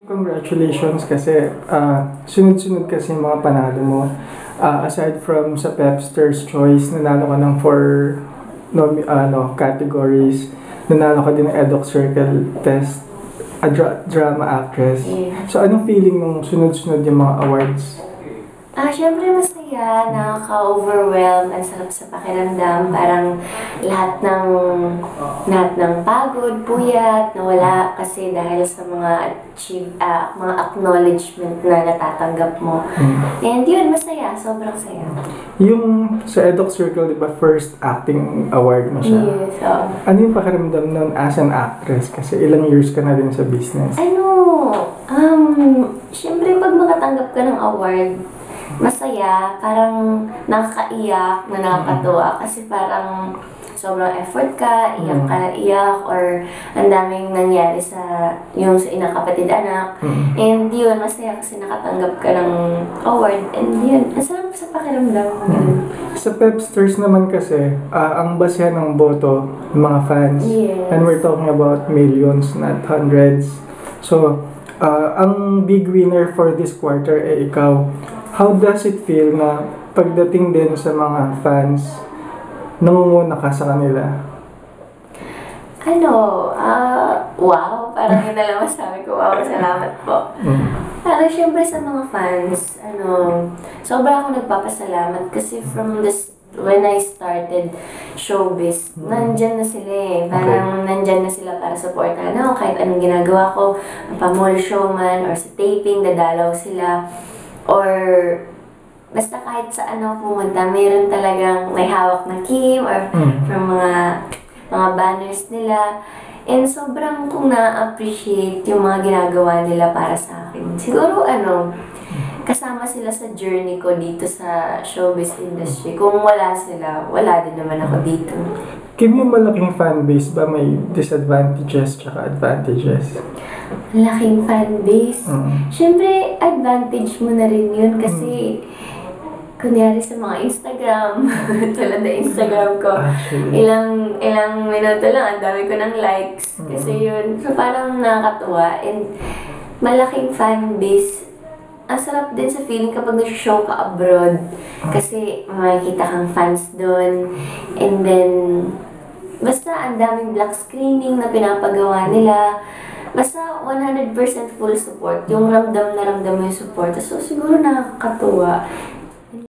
Congratulations kasi sunod-sunod kasi yung mga panalo mo. Aside from sa Pepster's Choice, nanalo ka ng 4 categories. Nanalo ka din ng Edux Circle Test, drama actress. Yeah. So anong feeling nung sunod-sunod yung mga awards? Syempre masaya, nakaka-overwhelm, ang sarap sa pakiramdam, parang lahat ng pagod, puyat, nawala kasi dahil sa mga acknowledgement na natatanggap mo. And yun, masaya, sobrang saya. Yung sa Edux Circle, di ba, first acting award mo siya? Yes, oo. Ano yung pakiramdam nun as an actress? Kasi ilang years ka na din sa business. Syempre pag makatanggap ka ng award, masaya, parang nakakaiyak, na nakakatuwa kasi parang sobrang effort ka, iyak ka na iyak, or ang daming nangyari sa inang kapatid anak. And yun, masaya kasi nakatanggap ka ng award. And yun, ang sarap sa pakiramdam. Sa Pepsters naman kasi, ang basehan ng boto ng mga fans. Yes. And we're talking about millions, not hundreds. So, ang big winner for this quarter ay ikaw. How does it feel na pagdating din sa mga fans, nangunguna ka sa kanila? Wow, parang yun na lang masabi ko. Wow, salamat po. Para syempre sa mga fans, sobra ako nagpapasalamat kasi when I started showbiz, nandyan na sila eh. Parang nandyan na sila para supportan ako kahit anong ginagawa ko, pa-mall showman or sa taping, dadalaw sila. Or basta kahit sa pumunta, mayroon talagang may hawak na Kim or from mga banners nila. And sobrang kong na-appreciate yung mga ginagawa nila para sa akin. Siguro kasama sila sa journey ko dito sa showbiz industry. Kung wala sila, wala din naman ako dito. Kim, yung malaking fanbase ba may disadvantages tsaka advantages? Laking fanbase? Syempre, advantage mo na rin yun kasi kunyari sa mga Instagram, tulad na Instagram ko, ilang minuto lang, ang dami ko ng likes. Kasi yun, so parang nakakatuwa. And malaking fanbase, ang sarap din sa feeling kapag nag-show ka abroad. Kasi makikita kang fans doon. And then, basta ang daming black screening na pinapagawa nila. Basta 100% full support. Yung ramdam na ramdam mo yung support. So siguro nakakatuwa.